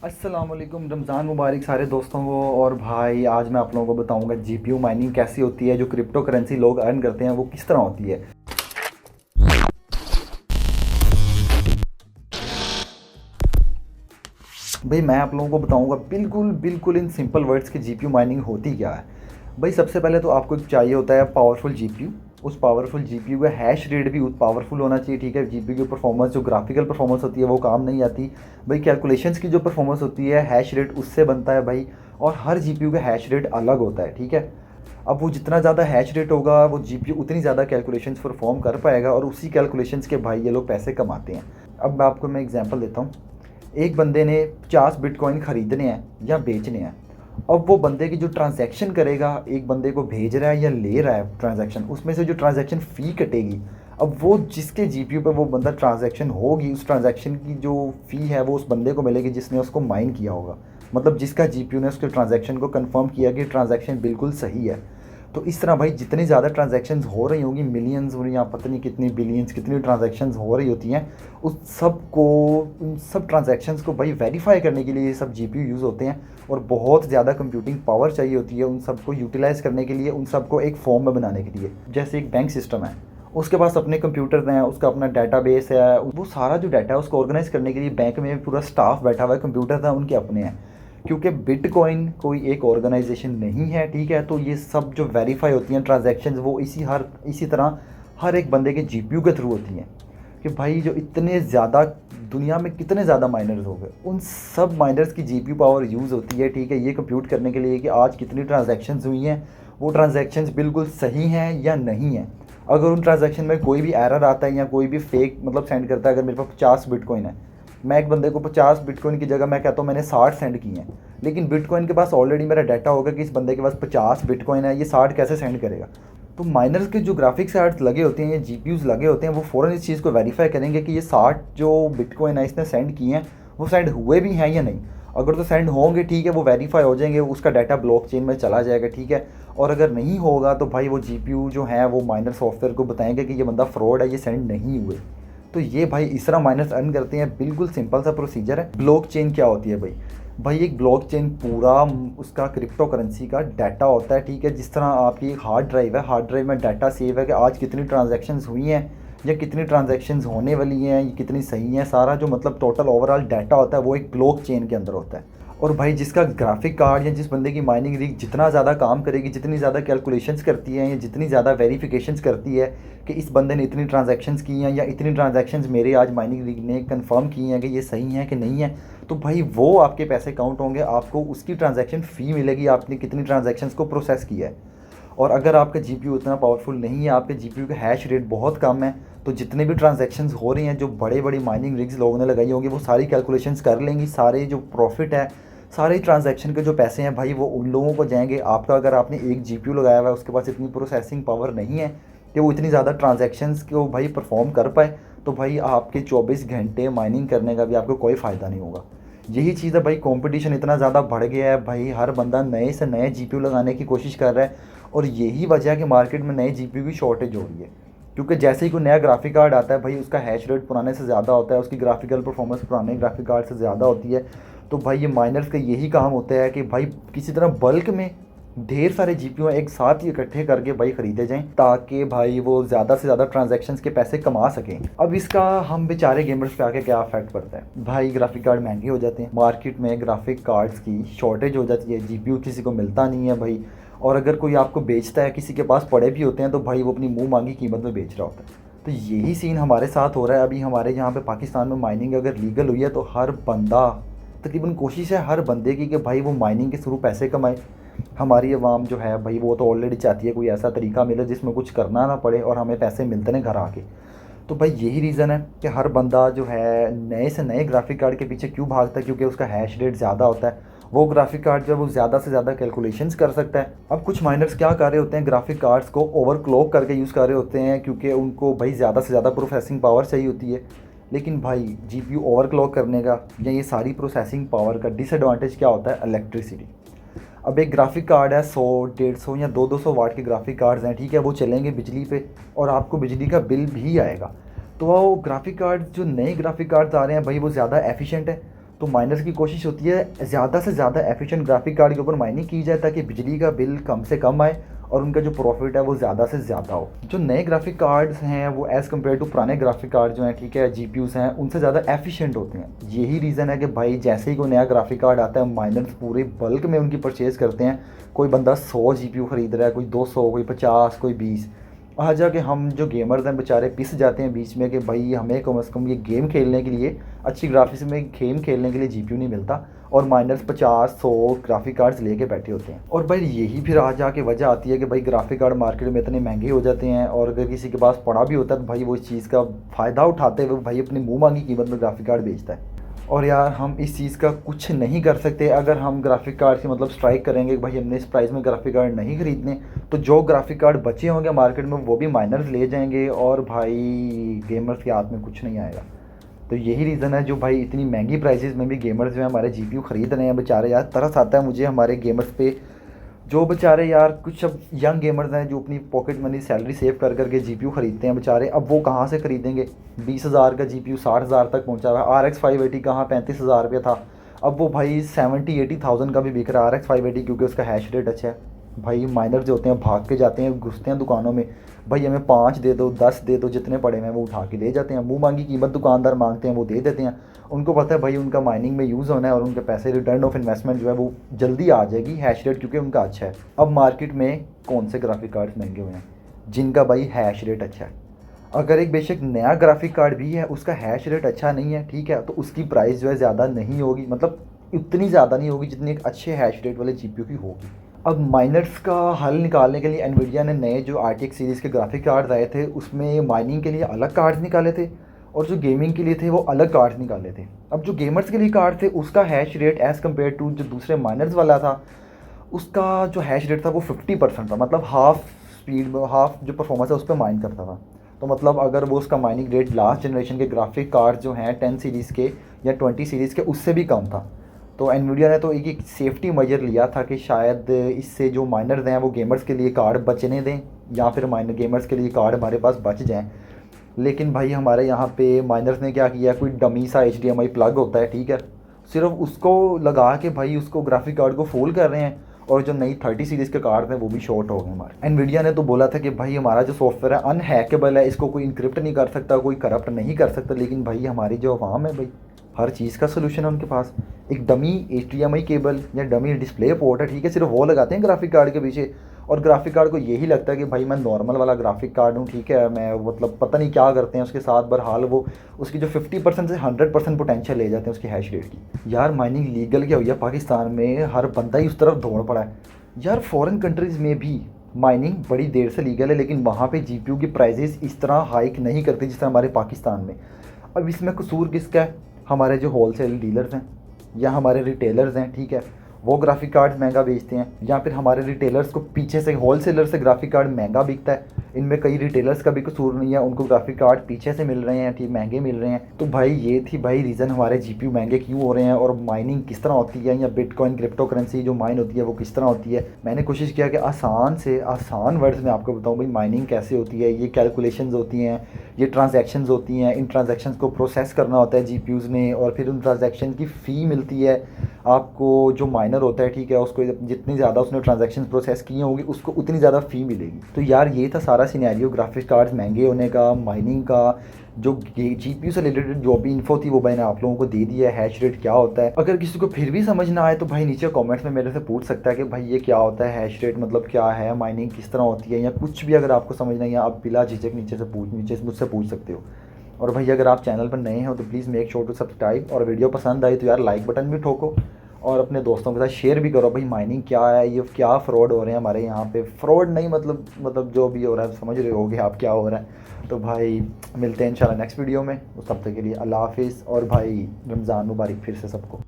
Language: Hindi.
अस्सलाम वालेकुम, रमज़ान मुबारक सारे दोस्तों को। और भाई आज मैं आप लोगों को बताऊंगा जीपीयू माइनिंग कैसी होती है, जो क्रिप्टो करेंसी लोग अर्न करते हैं वो किस तरह होती है। भाई मैं आप लोगों को बताऊंगा बिल्कुल बिल्कुल इन सिंपल वर्ड्स की जीपीयू माइनिंग होती क्या है। भाई सबसे पहले तो आपको चाहिए होता है पावरफुल जीपीयू। उस पावरफुल जीपीयू का हैश रेट भी पावरफुल होना चाहिए, ठीक है। जीपीयू की परफॉर्मेंस जो ग्राफिकल परफॉर्मेंस होती है वो काम नहीं आती। भाई कैलकुलेशंस की जो परफॉर्मेंस होती है हैश रेट उससे बनता है भाई। और हर जीपीयू का हैश रेट अलग होता है, ठीक है। अब वो जितना ज़्यादा हैश रेट होगा वो जीपीयू उतनी ज़्यादा कैलकुलेशंस परफॉर्म कर पाएगा, और उसी कैलकुलेशंस के भाई ये लोग पैसे कमाते हैं। अब मैं एग्जांपल देता हूँ। एक बंदे ने 50 बिटकॉइन ख़रीदने हैं या बेचने हैं। अब वो बंदे की जो ट्रांजैक्शन करेगा, एक बंदे को भेज रहा है या ले रहा है ट्रांजैक्शन, उसमें से जो ट्रांजैक्शन फ़ी कटेगी, अब वो जिसके जीपीयू पे वो बंदा ट्रांजैक्शन होगी, उस ट्रांजैक्शन की जो फ़ी है वो उस बंदे को मिलेगी जिसने उसको माइन किया होगा। मतलब जिसका जीपीयू ने उसके ट्रांजैक्शन को कंफर्म किया कि ट्रांजैक्शन बिल्कुल सही है। तो इस तरह भाई जितनी ज़्यादा ट्रांजैक्शंस हो रही होंगी, मिलियंस या पता नहीं कितनी बिलियंस कितनी ट्रांजैक्शंस हो रही होती हैं, उस सब को उन सब ट्रांजैक्शंस को भाई वेरीफाई करने के लिए ये सब जीपीयू यूज़ होते हैं। और बहुत ज़्यादा कंप्यूटिंग पावर चाहिए होती है उन सबको यूटिलाइज़ करने के लिए, उन सबको एक फॉर्म में बनाने के लिए। जैसे एक बैंक सिस्टम है, उसके पास अपने कंप्यूटर हैं, उसका अपना डेटाबेस है, वो सारा जो डाटा है उसको ऑर्गेनाइज करने के लिए बैंक में पूरा स्टाफ बैठा हुआ है, कंप्यूटर था उनके अपने हैं। क्योंकि बिटकॉइन कोई एक ऑर्गेनाइजेशन नहीं है, ठीक है। तो ये सब जो वेरीफाई होती हैं ट्रांजैक्शंस वो इसी तरह हर एक बंदे के जीपीयू के थ्रू होती हैं। कि भाई जो इतने ज़्यादा दुनिया में कितने ज़्यादा माइनर्स हो गए, उन सब माइनर्स की जीपीयू पावर यूज़ होती है, ठीक है, ये कंप्यूट करने के लिए कि आज कितनी ट्रांजैक्शंस हुई हैं, वो ट्रांजैक्शंस बिल्कुल सही हैं या नहीं हैं। अगर उन ट्रांजैक्शन में कोई भी एरर आता है या कोई भी फेक मतलब सेंड करता है, अगर मेरे पास 50 बिटकॉइन है, मैं एक बंदे को 50 बिटकॉइन की जगह मैं कहता हूँ मैंने 60 सेंड किए हैं, लेकिन बिटकॉइन के पास ऑलरेडी मेरा डाटा होगा कि इस बंदे के पास 50 बिटकॉइन है, ये 60 कैसे सेंड करेगा। तो माइनर्स के जो ग्राफिक्स कार्ड्स लगे होते हैं या जीपीयूज लगे होते हैं, वो फ़ौरन इस चीज़ को वेरीफाई करेंगे कि ये 60 जो बिटकॉइन है इसने सेंड किए हैं वो सेंड हुए भी हैं या नहीं। अगर तो सेंड होंगे, ठीक है, वो वेरीफाई हो जाएंगे, उसका डाटा ब्लॉकचेन में चला जाएगा, ठीक है। और अगर नहीं होगा तो भाई वो जीपीयू जो है वो माइनर सॉफ्टवेयर को बताएंगे कि ये बंदा फ्रॉड है, ये सेंड नहीं हुए। तो ये भाई इस तरह माइनर्स अर्न करते हैं। बिल्कुल सिंपल सा प्रोसीजर है। ब्लॉकचेन क्या होती है भाई? भाई एक ब्लॉकचेन पूरा उसका क्रिप्टो करेंसी का डाटा होता है, ठीक है। जिस तरह आपकी एक हार्ड ड्राइव है, हार्ड ड्राइव में डाटा सेव है कि आज कितनी ट्रांजैक्शंस हुई हैं या कितनी ट्रांजैक्शंस होने वाली हैं, ये कितनी सही हैं, सारा जो मतलब टोटल ओवरऑल डाटा होता है वो एक ब्लॉकचेन के अंदर होता है। और भाई जिसका ग्राफिक कार्ड या जिस बंदे की माइनिंग रिग जितना ज़्यादा काम करेगी, जितनी ज़्यादा कैलकुलेशंस करती है या जितनी ज़्यादा वेरिफिकेशंस करती है कि इस बंदे ने इतनी ट्रांजैक्शंस की हैं या इतनी ट्रांजैक्शंस मेरे आज माइनिंग रिग ने कंफर्म की हैं कि ये सही हैं कि नहीं है, तो भाई वो आपके पैसे काउंट होंगे, आपको उसकी ट्रांजैक्शन फ़ी मिलेगी आपने कितनी ट्रांजैक्शंस को प्रोसेस किया है। और अगर आपका जीपीयू उतना पावरफुल नहीं है, आपके जीपीयू का हैश रेट बहुत कम है, तो जितने भी ट्रांजैक्शंस हो रही हैं जो बड़े बड़ी माइनिंग रिग्स लोगों ने लगाई होंगी वो सारी कैलकुलेशंस कर लेंगी, सारे जो प्रॉफिट है, सारे ट्रांजैक्शन के जो पैसे हैं भाई वो उन लोगों को जाएंगे। आपका अगर आपने एक जीपीयू लगाया हुआ है, उसके पास इतनी प्रोसेसिंग पावर नहीं है कि वो इतनी ज़्यादा ट्रांजैक्शंस को भाई परफॉर्म कर पाए, तो भाई आपके 24 घंटे माइनिंग करने का भी आपको कोई फ़ायदा नहीं होगा। यही चीज़ है भाई, कंपटीशन इतना ज़्यादा बढ़ गया है भाई, हर बंदा नए से नए जीपीयू लगाने की कोशिश कर रहा है। और यही वजह है कि मार्केट में नए जीपीयू की शॉर्टेज हो रही है। क्योंकि जैसे ही कोई नया ग्राफिक कार्ड आता है भाई उसका हैश रेट पुराने से ज़्यादा होता है, उसकी ग्राफिकल परफॉर्मेंस पुराने ग्राफिक कार्ड से ज़्यादा होती है। तो भाई ये माइनर्स का यही काम होता है कि भाई किसी तरह बल्क में ढेर सारे जीपीयू एक साथ ही इकट्ठे करके भाई ख़रीदे जाएं, ताकि भाई वो ज़्यादा से ज़्यादा ट्रांजैक्शंस के पैसे कमा सकें। अब इसका हम बेचारे गेमर्स पे आके क्या इफेक्ट पड़ता है? भाई ग्राफिक कार्ड महंगे हो जाते हैं, मार्केट में ग्राफिक कार्ड्स की शॉर्टेज हो जाती है, जीपीयू किसी को मिलता नहीं है भाई। और अगर कोई आपको बेचता है, किसी के पास पड़े भी होते हैं, तो भाई वो अपनी मुँह मांगी कीमत में बेच रहा होता है। तो यही सीन हमारे साथ हो रहा है अभी। हमारे यहाँ पे पाकिस्तान में माइनिंग अगर लीगल हुई है तो हर बंदा, तकरीबन कोशिश है हर बंदे की कि भाई वो माइनिंग के थ्रू पैसे कमाए। हमारी आवाम जो है भाई वो तो ऑलरेडी चाहती है कोई ऐसा तरीका मिले जिसमें कुछ करना ना पड़े और हमें पैसे मिलते हैं घर आके। तो भाई यही रीज़न है कि हर बंदा जो है नए से नए ग्राफिक कार्ड के पीछे क्यों भागता है, क्योंकि उसका हैश रेट ज़्यादा होता है। वो ग्राफिक कार्ड जो है वो ज़्यादा से ज़्यादा कैलकुलेशंस कर सकता है। अब कुछ माइनर्स क्या कर रहे होते हैं, ग्राफिक कार्ड्स को ओवरक्लॉक करके यूज़ कर रहे होते हैं, क्योंकि उनको भाई ज़्यादा से ज़्यादा प्रोसेसिंग पावर चाहिए होती है। लेकिन भाई जीपीयू ओवरक्लॉक करने का या ये सारी प्रोसेसिंग पावर का डिसएडवांटेज क्या होता है? इलेक्ट्रिसिटी। अब एक ग्राफिक कार्ड है 100 150 या 200 वाट के ग्राफिक कार्ड्स हैं, ठीक है, वो चलेंगे बिजली पे और आपको बिजली का बिल भी आएगा। तो वो ग्राफिक कार्ड जो नए ग्राफिक कार्ड्स आ रहे हैं भाई वो ज़्यादा एफिशिएंट है, तो माइनर्स की कोशिश होती है ज़्यादा से ज़्यादा एफिशिएंट ग्राफिक कार्ड के ऊपर माइनिंग की जाए ताकि बिजली का बिल कम से कम आए और उनका जो प्रॉफिट है वो ज़्यादा से ज़्यादा हो। जो नए ग्राफिक कार्ड्स हैं वो एज़ कम्पेयर टू पुराने ग्राफिक कार्ड जो हैं, ठीक है, जीपीयूज़ हैं, उनसे ज़्यादा एफिशिएंट होते हैं। यही रीज़न है कि भाई जैसे ही कोई नया ग्राफिक कार्ड आता है माइनर्स पूरे बल्क में उनकी परचेज़ करते हैं। कोई बंदा 100 जीपीयू ख़रीद रहा है, कोई 200, कोई 50, कोई 20। वहाँ जाके हम जो गेमर्स हैं बेचारे पिस जाते हैं बीच में कि भाई हमें कम से कम ये गेम खेलने के लिए, अच्छी ग्राफिक्स में गेम खेलने के लिए जीपीयू नहीं मिलता, और माइनर्स 50-100 ग्राफिक कार्ड्स लेके बैठे होते हैं। और भाई यही फिर आ जाके वजह आती है कि भाई ग्राफिक कार्ड मार्केट में इतने महंगे हो जाते हैं, और अगर किसी के पास पड़ा भी होता है तो भाई वो इस चीज़ का फ़ायदा उठाते हुए भाई अपनी मुँह मांगी कीमत में ग्राफिक कार्ड बेचता है। और यार हम इस चीज़ का कुछ नहीं कर सकते। अगर हम ग्राफिक कार्ड से मतलब स्ट्राइक करेंगे कि भाई हमने इस प्राइस में ग्राफिक कार्ड नहीं खरीदने, तो जो ग्राफिक कार्ड बचे होंगे मार्केट में वो भी माइनर्स ले जाएंगे और भाई गेमर्स के हाथ में कुछ नहीं आएगा। तो यही रीज़न है जो भाई इतनी महंगी प्राइसेस में भी गेमर्स जो है हमारे जीपीयू ख़रीद रहे हैं बेचारे। यार तरस आता है मुझे हमारे गेमर्स पे, जो बेचारे यार कुछ अब यंग गेमर्स हैं जो अपनी पॉकेट मनी सैलरी सेव कर करके जीपीयू ख़रीदते हैं बेचारे। अब वो कहाँ से ख़रीदेंगे? 20,000 का जीपीयू 60,000 तक पहुँचा हुआ है। RX 580 कहाँ 35,000 रुपये था, अब वो भाई 70-80,000 का भी बिक रहा है RX 580, क्योंकि उसका हैश रेट अच्छा है। भाई माइनर जो होते हैं भाग के जाते हैं, घुसते हैं दुकानों में, भाई हमें 5 दे दो, 10 दे दो, जितने पड़े हैं वो उठा के ले जाते हैं। मुँह मांगी कीमत दुकानदार मांगते हैं वो दे देते हैं। उनको पता है भाई उनका माइनिंग में यूज़ होना है और उनके पैसे रिटर्न ऑफ इन्वेस्टमेंट जो है वो जल्दी आ जाएगी, हैश रेट क्योंकि उनका अच्छा है। अब मार्केट में कौन से ग्राफिक कार्ड्स महंगे हुए हैं? जिनका भाई हैश रेट अच्छा है। अगर एक बेशक नया ग्राफिक कार्ड भी है, उसका हैश रेट अच्छा नहीं है, ठीक है, तो उसकी प्राइस जो है ज़्यादा नहीं होगी, मतलब उतनी ज़्यादा नहीं होगी जितनी एक अच्छे हैश रेट वाले जीपीयू की होगी। अब माइनर्स का हल निकालने के लिए एनवीडिया ने नए जो RTX सीरीज़ के ग्राफिक कार्ड्स आए थे उसमें माइनिंग के लिए अलग कार्ड्स निकाले थे, और जो गेमिंग के लिए थे वो अलग कार्ड्स निकाले थे। अब जो गेमर्स के लिए कार्ड थे उसका hash rate as compare to जो दूसरे माइनर्स वाला था, उसका जो हैश रेट था वो 50% था, मतलब हाफ स्पीड में, हाफ जो परफॉर्मेंस है उस पर माइन करता था। तो मतलब अगर वो उसका माइनिंग रेट लास्ट जनरेशन के ग्राफिक कार्ड जो हैं 10 सीरीज़ के या 20 सीरीज़ के उससे भी कम था। तो एनवीडिया ने तो एक सेफ्टी मेजर लिया था कि शायद इससे जो माइनर्स हैं वो गेमर्स के लिए कार्ड बचने दें, या फिर माइनर गेमर्स के लिए कार्ड हमारे पास बच जाएँ। लेकिन भाई हमारे यहाँ पे माइनर्स ने क्या किया, कोई डमी सा HDMI प्लग होता है, ठीक है, सिर्फ उसको लगा के भाई उसको ग्राफिक कार्ड को फुल कर रहे हैं, और जो नई 30 सीरीज़ के कार्ड थे वो भी शॉर्ट हो गए हमारे। एनवीडिया ने तो बोला था कि भाई हमारा जो सॉफ्टवेयर है अनहैकेबल है, इसको कोई इनक्रिप्ट नहीं कर सकता, कोई करप्ट नहीं कर सकता। लेकिन भाई हमारी जो अवाम है भाई हर चीज़ का सोल्यूशन है उनके पास। एक डमी HDMI केबल या डमी डिस्प्ले पोर्ट है, ठीक है, सिर्फ वो लगाते हैं ग्राफिक कार्ड के पीछे, और ग्राफिक कार्ड को यही लगता है कि भाई मैं नॉर्मल वाला ग्राफिक कार्ड हूँ, ठीक है, मैं मतलब पता नहीं क्या करते हैं उसके साथ। बहरहाल वो उसकी जो 50% से 100% पोटेंशियल ले जाते हैं उसकी हैश रेट की। यार माइनिंग लीगल क्या हुई है पाकिस्तान में, हर बंदा ही उस तरफ दौड़ पड़ा है। यार फॉरेन कंट्रीज़ में भी माइनिंग बड़ी देर से लीगल है, लेकिन वहाँ पे जीपीयू की प्राइजेस इस तरह हाइक नहीं करती जिस तरह हमारे पाकिस्तान में। अब इसमें कसूर किसका है? हमारे जो होलसेल डीलर्स हैं या हमारे रिटेलर्स हैं, ठीक है, वो ग्राफिक कार्ड महंगा बेचते हैं, या फिर हमारे रिटेलर्स को पीछे से होलसेलर से ग्राफिक कार्ड महंगा बिकता है। इनमें कई रिटेलर्स का भी कसूर नहीं है, उनको ग्राफिक कार्ड पीछे से मिल रहे हैं, ठीक, महंगे मिल रहे हैं। तो भाई ये थी भाई रीज़न हमारे जीपीयू महंगे क्यों हो रहे हैं, और माइनिंग किस तरह होती है, या बिटकॉइन क्रिप्टो करेंसी जो माइन होती है वो किस तरह होती है। मैंने कोशिश किया कि आसान से आसान वर्ड्स में आपको बताऊँ भाई माइनिंग कैसे होती है। ये कैलकुलेशंस होती हैं, ये ट्रांजैक्शंस होती हैं, इन ट्रांजैक्शंस को प्रोसेस करना होता है जीपीयूज़ ने, और फिर उन ट्रांजैक्शन की फ़ी मिलती है आपको। जो माइनर होता है, ठीक है, उसको जितनी ज़्यादा उसने ट्रांजैक्शन प्रोसेस किए होंगे उसको उतनी ज़्यादा फ़ी मिलेगी। तो यार ये था सारा सिनेरियो ग्राफिक कार्ड्स महंगे होने का, माइनिंग का। जो जीपीयू से रिलेटेड जो भी इन्फो थी वो मैंने आप लोगों को दे दिया है, हैश रेट क्या होता है। अगर किसी को फिर भी समझ ना आए तो भाई नीचे कमेंट्स में मेरे से पूछ सकता है कि भाई ये क्या होता है, हैश रेट मतलब क्या है, माइनिंग किस तरह होती है, या कुछ भी अगर आपको समझ नहीं है आप बिला झिझक नीचे मुझसे पूछ सकते हो। और भाई अगर आप चैनल पर नए हो तो please make sure to subscribe, और वीडियो पसंद आई तो यार लाइक बटन भी ठोको, और अपने दोस्तों के साथ शेयर भी करो। भाई माइनिंग क्या है, ये क्या फ्रॉड हो रहे हैं हमारे यहाँ पे, फ्रॉड नहीं मतलब जो भी हो रहा है समझ रहे होगे आप क्या हो रहा है। तो भाई मिलते हैं इंशाल्लाह नेक्स्ट वीडियो में, उस तब तक के लिए अल्लाह हाफिज़, और भाई रमज़ान मुबारक फिर से सबको।